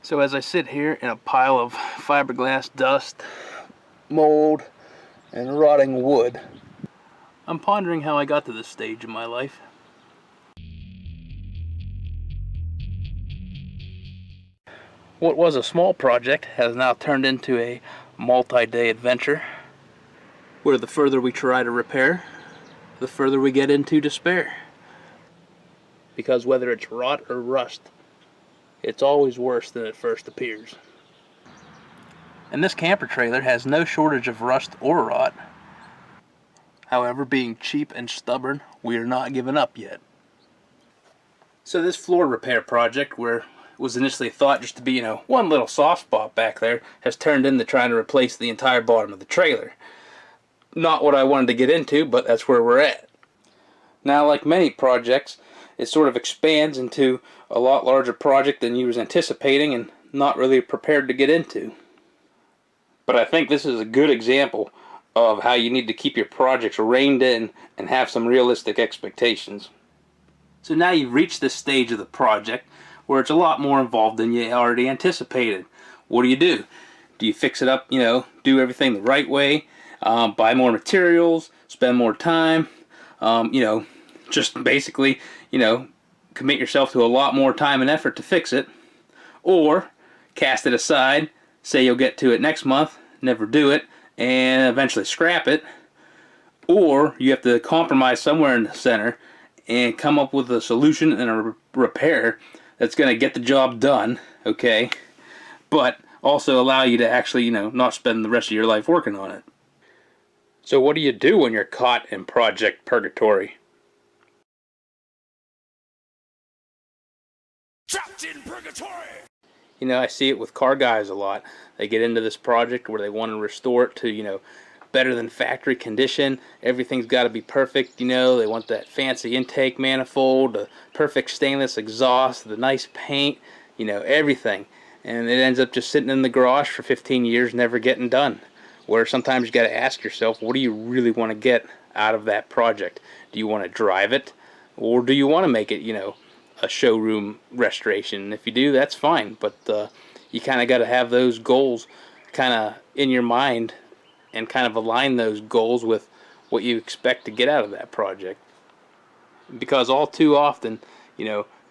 So as I sit here in a pile of fiberglass dust, mold, and rotting wood, I'm pondering how I got to this stage in my life. What was a small project has now turned into a multi-day adventure, where the further we try to repair, the further we get into despair. Because whether it's rot or rust, it's always worse than it first appears. And this camper trailer has no shortage of rust or rot. However, being cheap and stubborn, we are not giving up yet. So this floor repair project, where it was initially thought just to be, one little soft spot back there, has turned into trying to replace the entire bottom of the trailer. Not what I wanted to get into, but that's where we're at. Now, like many projects, it sort of expands into a lot larger project than you was anticipating and not really prepared to get into. But I think this is a good example of how you need to keep your projects reined in and have some realistic expectations. So now you've reached this stage of the project where it's a lot more involved than you already anticipated. What do? Do you fix it up, do everything the right way, buy more materials, spend more time, just basically, commit yourself to a lot more time and effort to fix it, or cast it aside, say you'll get to it next month, never do it, and eventually scrap it, or you have to compromise somewhere in the center and come up with a solution and a repair that's going to get the job done, okay, but also allow you to actually, not spend the rest of your life working on it. So what do you do when you're caught in Project Purgatory? Trapped in purgatory! I see it with car guys a lot. They get into this project where they want to restore it to, better than factory condition. Everything's got to be perfect, they want that fancy intake manifold, the perfect stainless exhaust, the nice paint, everything. And it ends up just sitting in the garage for 15 years, never getting done. Where sometimes you got to ask yourself, what do you really want to get out of that project? Do you want to drive it, or do you want to make it, a showroom restoration? And if you do, that's fine, but you kind of got to have those goals kind of in your mind and kind of align those goals with what you expect to get out of that project. Because all too often,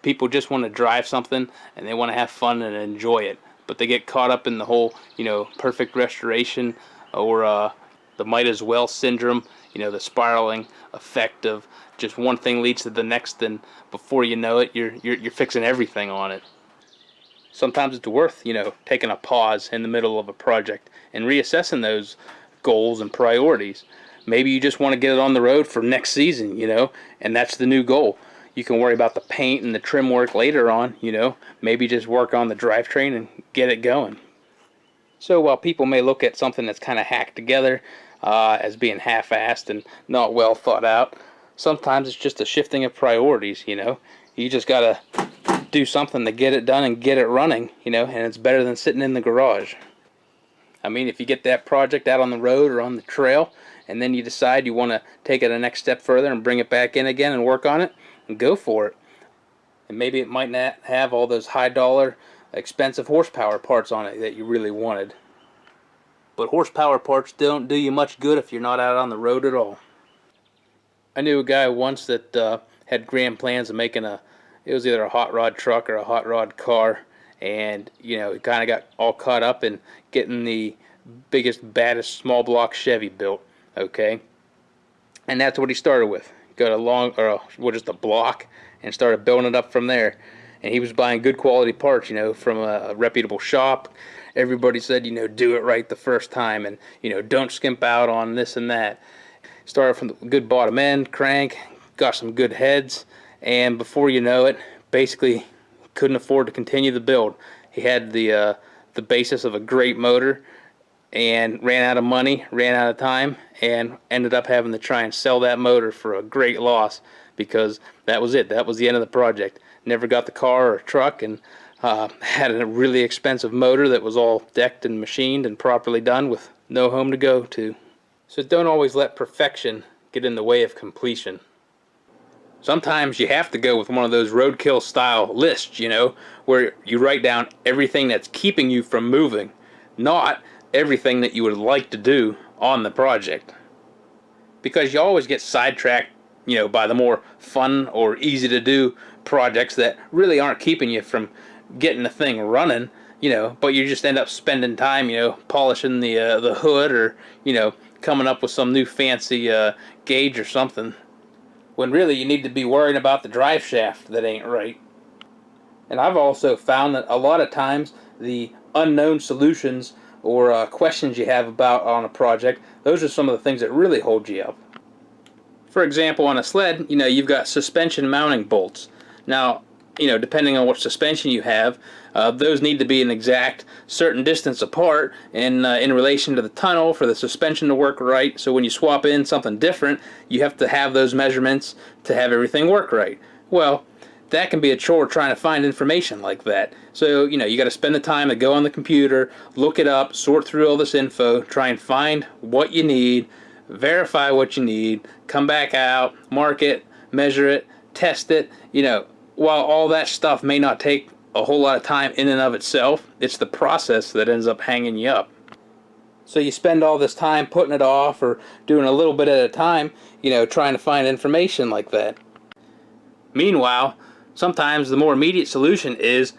people just want to drive something and they want to have fun and enjoy it, but they get caught up in the whole, perfect restoration, or the might as well syndrome, the spiraling effect of just one thing leads to the next, and before you know it, you're fixing everything on it. Sometimes it's worth, taking a pause in the middle of a project and reassessing those goals and priorities. Maybe you just want to get it on the road for next season, and that's the new goal. You can worry about the paint and the trim work later on, maybe just work on the drivetrain and get it going. So while people may look at something that's kind of hacked together as being half-assed and not well thought out, sometimes it's just a shifting of priorities, You just got to do something to get it done and get it running, and it's better than sitting in the garage. I mean, if you get that project out on the road or on the trail, and then you decide you want to take it a next step further and bring it back in again and work on it, and go for it. And maybe it might not have all those high-dollar, expensive horsepower parts on it that you really wanted. But horsepower parts don't do you much good if you're not out on the road at all. I knew a guy once that had grand plans of making it was either a hot rod truck or a hot rod car, and he kind of got all caught up in getting the biggest, baddest small block Chevy built, okay? And that's what he started with. Got just a block, and started building it up from there. And he was buying good quality parts, from a reputable shop. Everybody said, do it right the first time, and don't skimp out on this and that. Started from the good bottom end, crank, got some good heads, and before you know it, basically couldn't afford to continue the build. He had the basis of a great motor, and ran out of money, ran out of time, and ended up having to try and sell that motor for a great loss, because that was it. That was the end of the project. Never got the car or truck, and had a really expensive motor that was all decked and machined and properly done with no home to go to. So don't always let perfection get in the way of completion. Sometimes you have to go with one of those roadkill style lists, where you write down everything that's keeping you from moving, not everything that you would like to do on the project. Because you always get sidetracked, by the more fun or easy to do projects that really aren't keeping you from getting the thing running, but you just end up spending time, polishing the hood, or, coming up with some new fancy gauge or something, when really you need to be worrying about the drive shaft that ain't right. And I've also found that a lot of times the unknown solutions or questions you have about on a project, those are some of the things that really hold you up. For example, on a sled, you've got suspension mounting bolts. Now, depending on what suspension you have, those need to be an exact certain distance apart in relation to the tunnel for the suspension to work right. So when you swap in something different, you have to have those measurements to have everything work right. Well, that can be a chore trying to find information like that. So, you got to spend the time to go on the computer, look it up, sort through all this info, try and find what you need, verify what you need, come back out, mark it, measure it, test it. While all that stuff may not take a whole lot of time in and of itself, it's the process that ends up hanging you up. So you spend all this time putting it off or doing a little bit at a time, trying to find information like that. Meanwhile, sometimes the more immediate solution is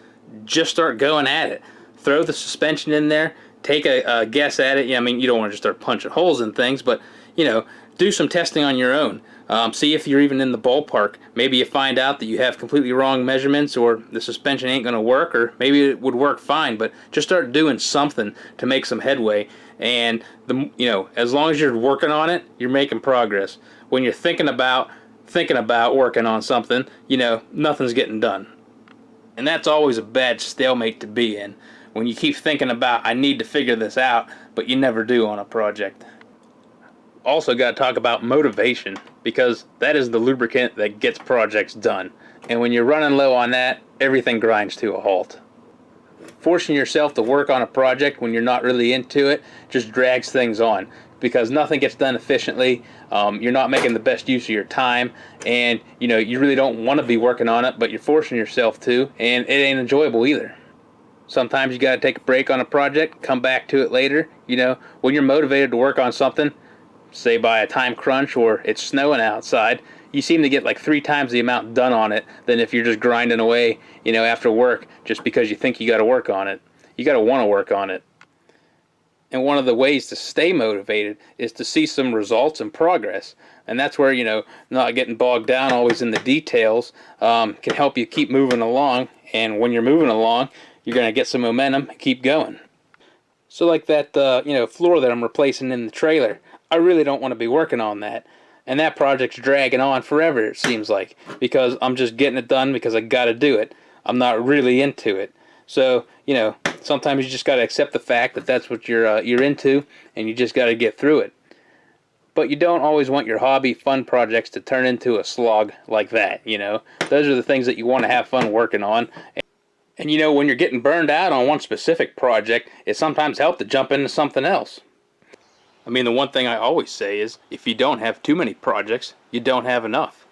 just start going at it. Throw the suspension in there, take a guess at it. You don't want to just start punching holes in things, but, do some testing on your own. See if you're even in the ballpark. Maybe you find out that you have completely wrong measurements, or the suspension ain't going to work, or maybe it would work fine, but just start doing something to make some headway. And, as long as you're working on it, you're making progress. When you're thinking about working on something, nothing's getting done. And that's always a bad stalemate to be in, when you keep thinking about, I need to figure this out, but you never do on a project. Also got to talk about motivation, because that is the lubricant that gets projects done. And when you're running low on that, everything grinds to a halt. Forcing yourself to work on a project when you're not really into it just drags things on, because nothing gets done efficiently. You're not making the best use of your time, and you really don't want to be working on it, but you're forcing yourself to, and it ain't enjoyable either. Sometimes you got to take a break on a project, come back to it later. When you're motivated to work on something, say by a time crunch or it's snowing outside, you seem to get like 3 times the amount done on it than if you're just grinding away, after work, just because you think you got to work on it. You got to want to work on it. And one of the ways to stay motivated is to see some results and progress. And that's where, not getting bogged down always in the details can help you keep moving along. And when you're moving along, you're going to get some momentum and keep going. So like that, floor that I'm replacing in the trailer, I really don't want to be working on that. And that project's dragging on forever, it seems like, because I'm just getting it done because I got to do it. I'm not really into it. So, sometimes you just got to accept the fact that that's what you're into, and you just got to get through it. But you don't always want your hobby fun projects to turn into a slog like that, Those are the things that you want to have fun working on. And when you're getting burned out on one specific project, it sometimes helps to jump into something else. The one thing I always say is, if you don't have too many projects, you don't have enough.